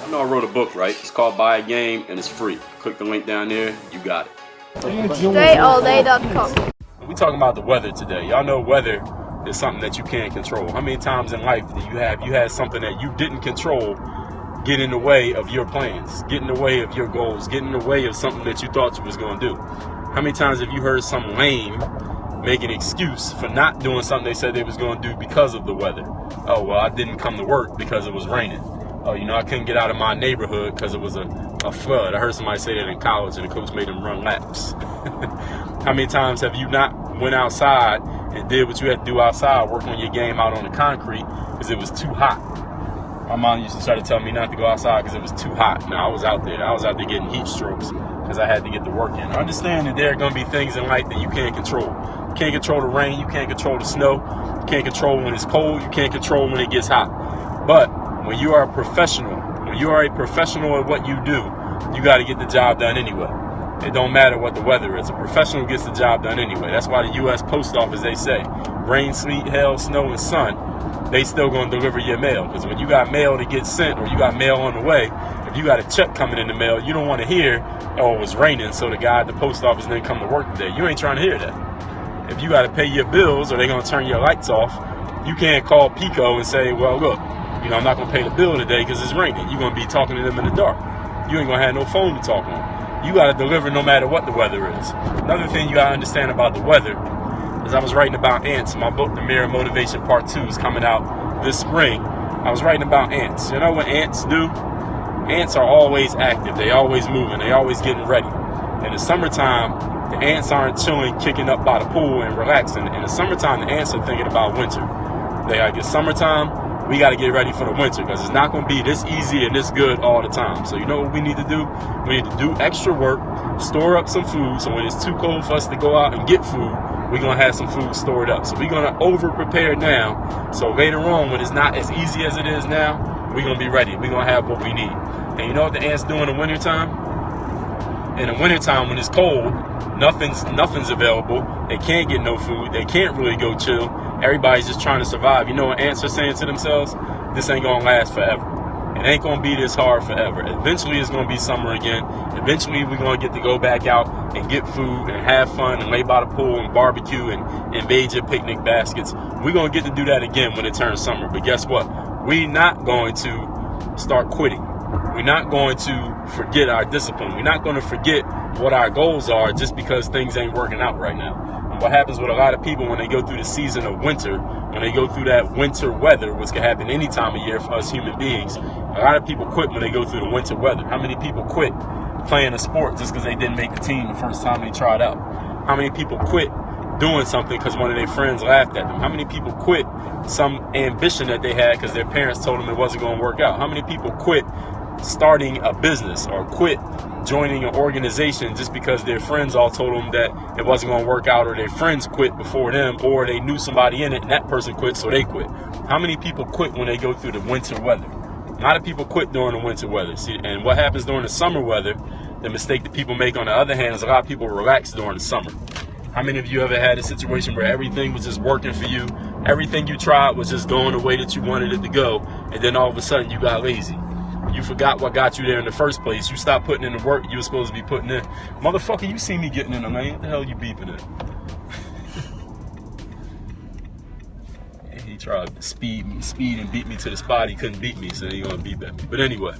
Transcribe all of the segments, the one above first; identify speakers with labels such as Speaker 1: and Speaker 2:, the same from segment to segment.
Speaker 1: I know I wrote a book, right? It's called Buy a Game, and it's free. Click the link down there, you got it.
Speaker 2: DreAllDay.com.
Speaker 1: We talking about the weather today. Y'all know weather is something that you can't control. How many times in life do you had something that you didn't control get in the way of your plans, get in the way of your goals, get in the way of something that you thought you was going to do? How many times have you heard some lame make an excuse for not doing something they said they was going to do because of the weather? Oh, well, I didn't come to work because it was raining. Oh, I couldn't get out of my neighborhood because it was a flood. I heard somebody say that in college and the coach made them run laps. How many times have you not went outside and did what you had to do outside, work on your game out on the concrete because it was too hot? My mom used to try to tell me not to go outside because it was too hot. Now, I was out there getting heat strokes because I had to get the work in. Understand that there are going to be things in life that you can't control. You can't control the rain. You can't control the snow. You can't control when it's cold. You can't control when it gets hot. But when you are a professional at what you do, you got to get the job done anyway. It don't matter what the weather is. A professional gets the job done anyway. That's why the U.S. Post Office, they say, rain, sleet, hail, snow, and sun, they still going to deliver your mail. Because when you got mail to get sent or you got mail on the way, if you got a check coming in the mail, you don't want to hear, oh, it was raining, so the guy at the post office didn't come to work today. You ain't trying to hear that. If you got to pay your bills or they're going to turn your lights off, you can't call Pico and say, well, look, I'm not going to pay the bill today because it's raining. You're going to be talking to them in the dark. You ain't going to have no phone to talk on. You got to deliver no matter what the weather is. Another thing you got to understand about the weather is I was writing about ants. My book, The Mirror Motivation Part 2, is coming out this spring. I was writing about ants. You know what ants do? Ants are always active. They always moving. They always getting ready. In the summertime, the ants aren't chilling, kicking up by the pool and relaxing. In the summertime, the ants are thinking about winter. They like, it's summertime, we got to get ready for the winter because it's not going to be this easy and this good all the time. So you know what we need to do? We need to do extra work, store up some food, so when it's too cold for us to go out and get food, we're going to have some food stored up. So we're going to over-prepare now, so later on, when it's not as easy as it is now, we're going to be ready. We're going to have what we need. And you know what the ants do in the wintertime? In the wintertime, when it's cold, nothing's available. They can't get no food. They can't really go chill. Everybody's just trying to survive. You know what ants are saying to themselves? This ain't going to last forever. It ain't going to be this hard forever. Eventually, it's going to be summer again. Eventually, we're going to get to go back out and get food and have fun and lay by the pool and barbecue and invade your picnic baskets. We're going to get to do that again when it turns summer. But guess what? We're not going to start quitting. We're not going to forget our discipline. We're not going to forget what our goals are just because things ain't working out right now. And what happens with a lot of people when they go through the season of winter, when they go through that winter weather, which can happen any time of year for us human beings, a lot of people quit when they go through the winter weather. How many people quit playing a sport just because they didn't make the team the first time they tried out? How many people quit doing something because one of their friends laughed at them? How many people quit some ambition that they had because their parents told them it wasn't going to work out? How many people quit starting a business or quit joining an organization just because their friends all told them that it wasn't going to work out, or their friends quit before them, or they knew somebody in it and that person quit, so they quit? How many people quit when they go through the winter weather? A lot of people quit during the winter weather. See, and what happens during the summer weather, the mistake that people make on the other hand, is a lot of people relax during the summer. How many of you ever had a situation where everything was just working for you? Everything you tried was just going the way that you wanted it to go, and then all of a sudden you got lazy. You forgot what got you there in the first place. You stopped putting in the work you were supposed to be putting in. Motherfucker, you see me getting in the lane. What the hell you beeping at? He tried to speed and beat me to the spot. He couldn't beat me, so he gonna beep at me. But anyway,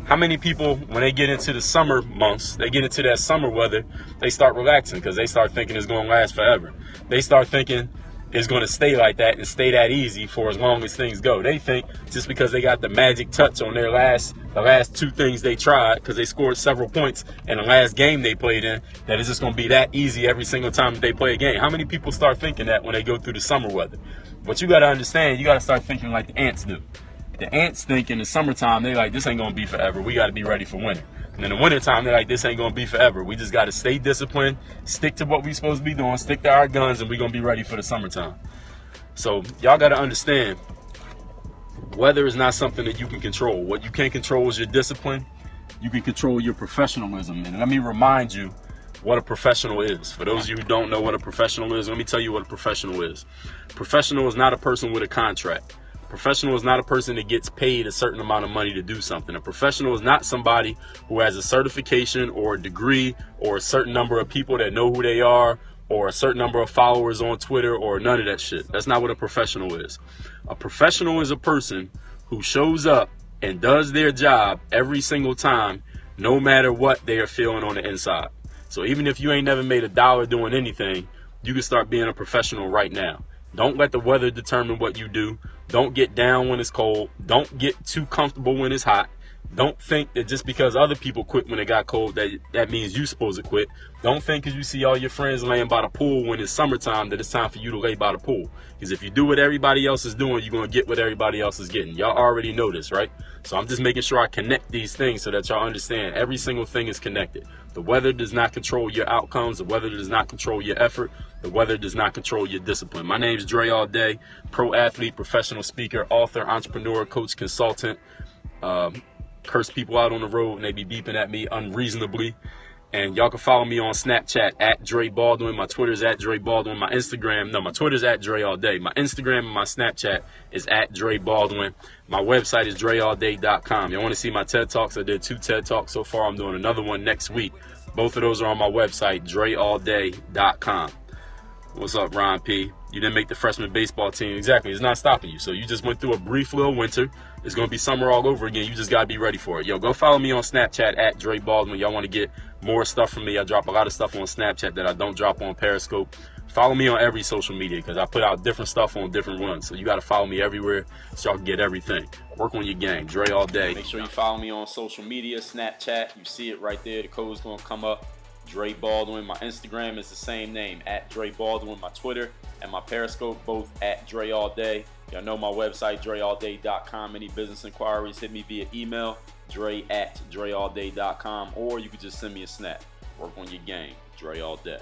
Speaker 1: how many people, when they get into the summer months, they get into that summer weather, they start relaxing because they start thinking it's gonna last forever. They start thinking it's going to stay like that and stay that easy for as long as things go. They think just because they got the magic touch on the last two things they tried, because they scored several points in the last game they played in, that it's just going to be that easy every single time that they play a game. How many people start thinking that when they go through the summer weather? But you got to understand, you got to start thinking like the ants do. The ants think in the summertime, they like, this ain't going to be forever. We got to be ready for winter. And in the wintertime, they're like, this ain't going to be forever. We just got to stay disciplined, stick to what we supposed to be doing, stick to our guns, and we're going to be ready for the summertime. So y'all got to understand, weather is not something that you can control. What you can't control is your discipline. You can control your professionalism. And let me remind you what a professional is. For those of you who don't know what a professional is, let me tell you what a professional is. Professional is not a person with a contract. Professional is not a person that gets paid a certain amount of money to do something. A professional is not somebody who has a certification or a degree or a certain number of people that know who they are or a certain number of followers on Twitter or none of that shit. That's not what a professional is. A professional is a person who shows up and does their job every single time, no matter what they are feeling on the inside. So even if you ain't never made $1 doing anything, you can start being a professional right now. Don't let the weather determine what you do. Don't get down when it's cold. Don't get too comfortable when it's hot. Don't think that just because other people quit when it got cold that means you're supposed to quit. Don't think because you see all your friends laying by the pool when it's summertime that it's time for you to lay by the pool. Because if you do what everybody else is doing, you're going to get what everybody else is getting. Y'all already know this, right? So I'm just making sure I connect these things so that y'all understand every single thing is connected. The weather does not control your outcomes. The weather does not control your effort. The weather does not control your discipline. My name is Dre All Day, pro athlete, professional speaker, author, entrepreneur, coach, consultant. Curse people out on the road and they be beeping at me unreasonably. And y'all can follow me on Snapchat at Dre Baldwin. My Twitter's at Dre Baldwin. My Twitter's at Dre All Day. My Instagram and my Snapchat is at Dre Baldwin. My website is dreallday.com. Y'all want to see my TED Talks? I did 2 TED Talks so far. I'm doing another one next week. Both of those are on my website, dreallday.com. What's up, Ron P? You didn't make the freshman baseball team. Exactly. It's not stopping you. So you just went through a brief little winter. It's going to be summer all over again. You just got to be ready for it. Yo, go follow me on Snapchat at Dre Baldwin. Y'all want to get more stuff from me. I drop a lot of stuff on Snapchat that I don't drop on Periscope. Follow me on every social media because I put out different stuff on different ones. So you got to follow me everywhere so y'all can get everything. Work on your game. Dre All Day. Make sure you follow me on social media, Snapchat. You see it right there. The code's going to come up. Dre Baldwin. My Instagram is the same name, at Dre Baldwin. My Twitter and my Periscope, both at Dre All Day. Y'all know my website, dreallday.com. Any business inquiries, hit me via email, dre@dreallday.com, or you can just send me a snap. Work on your game. Dre All Day.